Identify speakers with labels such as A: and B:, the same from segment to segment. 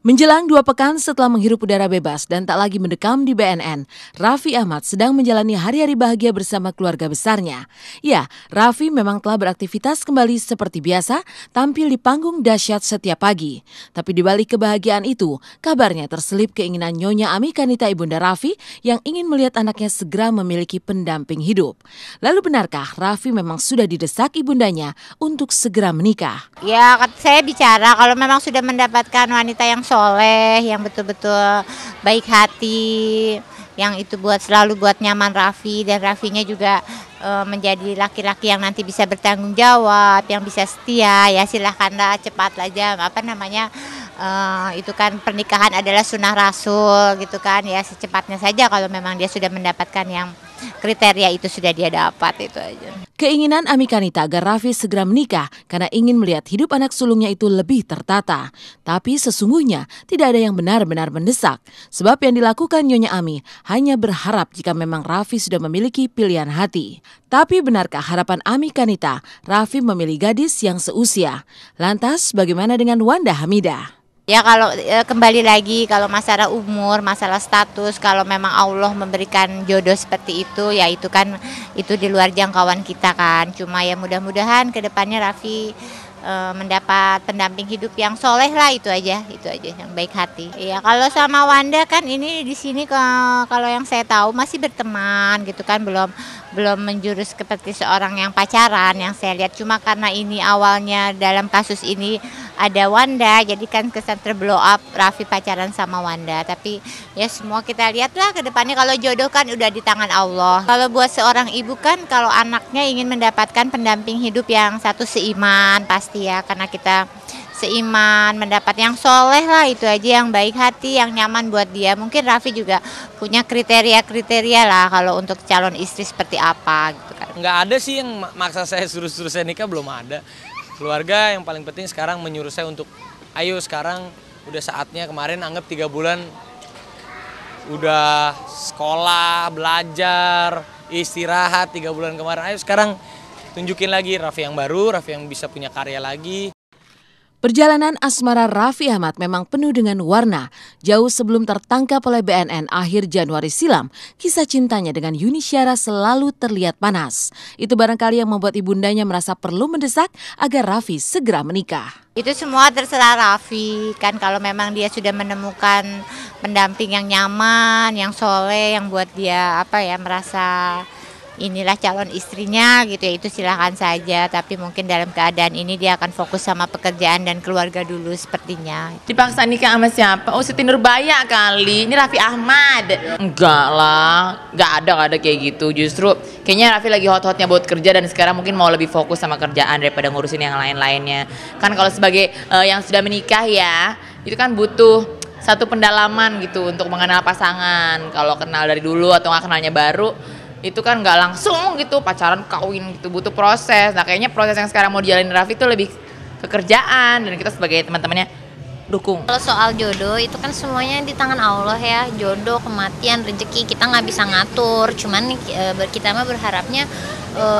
A: Menjelang 2 pekan setelah menghirup udara bebas dan tak lagi mendekam di BNN, Raffi Ahmad sedang menjalani hari-hari bahagia bersama keluarga besarnya. Ya, Raffi memang telah beraktivitas kembali seperti biasa, tampil di panggung dahsyat setiap pagi. Tapi di balik kebahagiaan itu, kabarnya terselip keinginan Nyonya Ami Kanita ibunda Raffi yang ingin melihat anaknya segera memiliki pendamping hidup. Lalu benarkah Raffi memang sudah didesak ibundanya untuk segera menikah?
B: Ya, saya bicara kalau memang sudah mendapatkan wanita yang soleh, yang betul-betul baik hati, yang itu selalu buat nyaman Raffi, dan Raffinya juga menjadi laki-laki yang nanti bisa bertanggung jawab, yang bisa setia, ya silahkanlah cepat aja, itu kan pernikahan adalah sunnah Rasul gitu kan, ya secepatnya saja kalau memang dia sudah mendapatkan yang kriteria itu sudah dia dapat, itu aja.
A: Keinginan Ami Kanita agar Raffi segera menikah karena ingin melihat hidup anak sulungnya itu lebih tertata. Tapi sesungguhnya tidak ada yang benar-benar mendesak. Sebab yang dilakukan Nyonya Ami hanya berharap jika memang Raffi sudah memiliki pilihan hati. Tapi benarkah harapan Ami Kanita Raffi memilih gadis yang seusia? Lantas bagaimana dengan Wanda Hamidah?
B: Ya kalau kembali lagi, kalau masalah umur, masalah status, kalau memang Allah memberikan jodoh seperti itu, ya itu kan itu di luar jangkauan kita kan. Cuma ya mudah-mudahan ke depannya Raffi mendapat pendamping hidup yang soleh lah, itu aja yang baik hati. Ya kalau sama Wanda kan ini di sini kalau yang saya tahu masih berteman gitu kan, belum menjurus seperti seorang yang pacaran yang saya lihat. Cuma karena ini awalnya dalam kasus ini ada Wanda, jadi kan kesan terblow up Raffi pacaran sama Wanda. Tapi ya semua kita lihatlah ke depannya, kalau jodoh kan udah di tangan Allah. Kalau buat seorang ibu kan, kalau anaknya ingin mendapatkan pendamping hidup yang satu seiman pasti ya, karena kita seiman, mendapat yang soleh lah, itu aja yang baik hati, yang nyaman buat dia. Mungkin Raffi juga punya kriteria lah kalau untuk calon istri seperti apa gitu kan.
C: Nggak ada sih yang maksa saya suruh saya nikah, belum ada. Keluarga yang paling penting sekarang menyuruh saya untuk ayo sekarang udah saatnya, kemarin anggap 3 bulan udah sekolah, belajar, istirahat 3 bulan kemarin, ayo sekarang tunjukin lagi Raffi yang baru, Raffi yang bisa punya karya lagi.
A: Perjalanan asmara Raffi Ahmad memang penuh dengan warna. Jauh sebelum tertangkap oleh BNN akhir Januari silam, kisah cintanya dengan Yuni Syara selalu terlihat panas. Itu barangkali yang membuat ibundanya merasa perlu mendesak agar Raffi segera menikah.
B: Itu semua terserah Raffi kan, kalau memang dia sudah menemukan pendamping yang nyaman, yang soleh, yang buat dia merasa inilah calon istrinya gitu ya, itu silakan saja. Tapi mungkin dalam keadaan ini dia akan fokus sama pekerjaan dan keluarga dulu sepertinya.
D: Dipaksa nikah sama siapa? Oh, Siti Nurbaya kali. Ini Raffi Ahmad. Enggak lah, nggak ada kayak gitu. Justru kayaknya Raffi lagi hot-hotnya buat kerja, dan sekarang mungkin mau lebih fokus sama kerjaan daripada ngurusin yang lain-lainnya. Kan kalau sebagai yang sudah menikah ya, itu kan butuh satu pendalaman gitu untuk mengenal pasangan. Kalau kenal dari dulu atau nggak kenalnya baru, itu kan nggak langsung gitu pacaran kawin gitu, butuh proses. Nah kayaknya proses yang sekarang mau dijalanin Raffi itu lebih ke kerjaan, dan kita sebagai teman-temannya dukung.
E: Kalau soal jodoh itu kan semuanya di tangan Allah ya, jodoh, kematian, rezeki kita nggak bisa ngatur. Cuman kita mah berharapnya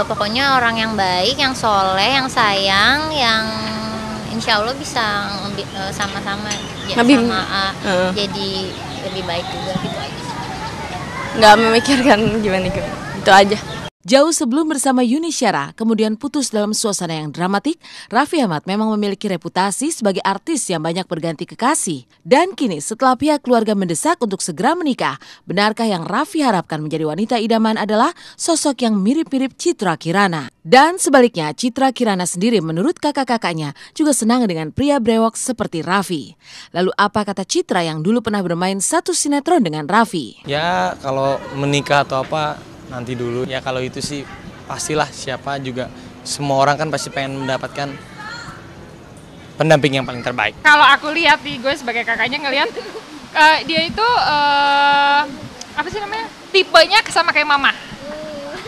E: pokoknya orang yang baik, yang soleh, yang sayang, yang insya Allah bisa sama-sama jadi lebih baik juga gitu aja.
F: Nggak memikirkan gimana itu aja.
A: Jauh sebelum bersama Yuni Syara, kemudian putus dalam suasana yang dramatik, Raffi Ahmad memang memiliki reputasi sebagai artis yang banyak berganti kekasih. Dan kini setelah pihak keluarga mendesak untuk segera menikah, benarkah yang Raffi harapkan menjadi wanita idaman adalah sosok yang mirip-mirip Citra Kirana? Dan sebaliknya, Citra Kirana sendiri menurut kakak-kakaknya juga senang dengan pria brewok seperti Raffi. Lalu apa kata Citra yang dulu pernah bermain satu sinetron dengan Raffi?
C: Ya kalau menikah atau apa nanti dulu. Ya kalau itu sih pastilah, siapa juga, semua orang kan pasti pengen mendapatkan pendamping yang paling terbaik.
G: Kalau aku lihat nih, gue sebagai kakaknya ngelihat dia itu tipenya sama kayak mama.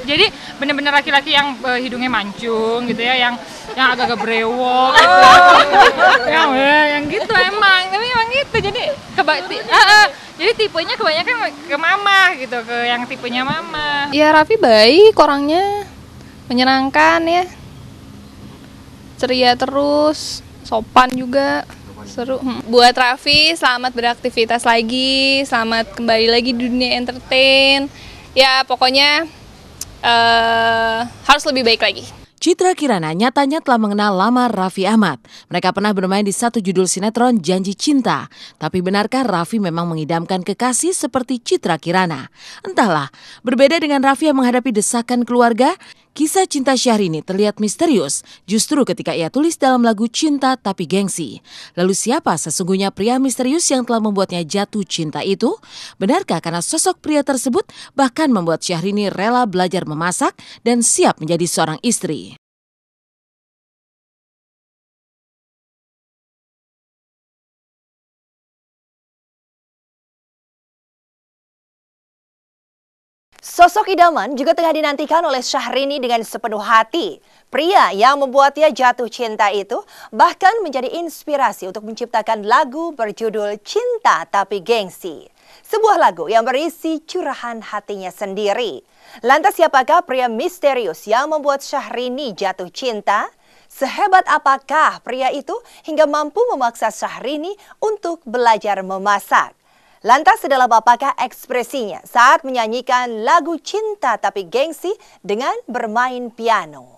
G: Jadi benar-benar laki-laki yang hidungnya mancung gitu ya, yang agak-agak brewok gitu. yang gitu emang gitu. Jadi tipenya kebanyakan ke mama gitu, ke yang tipenya mama.
F: Ya Raffi baik orangnya, menyenangkan ya, ceria terus, sopan juga. seru. Buat Raffi, selamat beraktivitas lagi, selamat kembali lagi di dunia entertain. Ya pokoknya harus lebih baik lagi.
A: Citra Kirana nyatanya telah mengenal lama Raffi Ahmad. Mereka pernah bermain di satu judul sinetron Janji Cinta. Tapi benarkah Raffi memang mengidamkan kekasih seperti Citra Kirana? Entahlah, berbeda dengan Raffi yang menghadapi desakan keluarga, kisah cinta Syahrini terlihat misterius justru ketika ia tulis dalam lagu Cinta Tapi Gengsi. Lalu siapa sesungguhnya pria misterius yang telah membuatnya jatuh cinta itu? Benarkah karena sosok pria tersebut bahkan membuat Syahrini rela belajar memasak dan siap menjadi seorang istri?
H: Sosok idaman juga tengah dinantikan oleh Syahrini dengan sepenuh hati. Pria yang membuatnya jatuh cinta itu bahkan menjadi inspirasi untuk menciptakan lagu berjudul Cinta Tapi Gengsi. Sebuah lagu yang berisi curahan hatinya sendiri. Lantas siapakah pria misterius yang membuat Syahrini jatuh cinta? Sehebat apakah pria itu hingga mampu memaksa Syahrini untuk belajar memasak? Lantas sedalam apakah ekspresinya saat menyanyikan lagu Cinta Tapi Gengsi dengan bermain piano?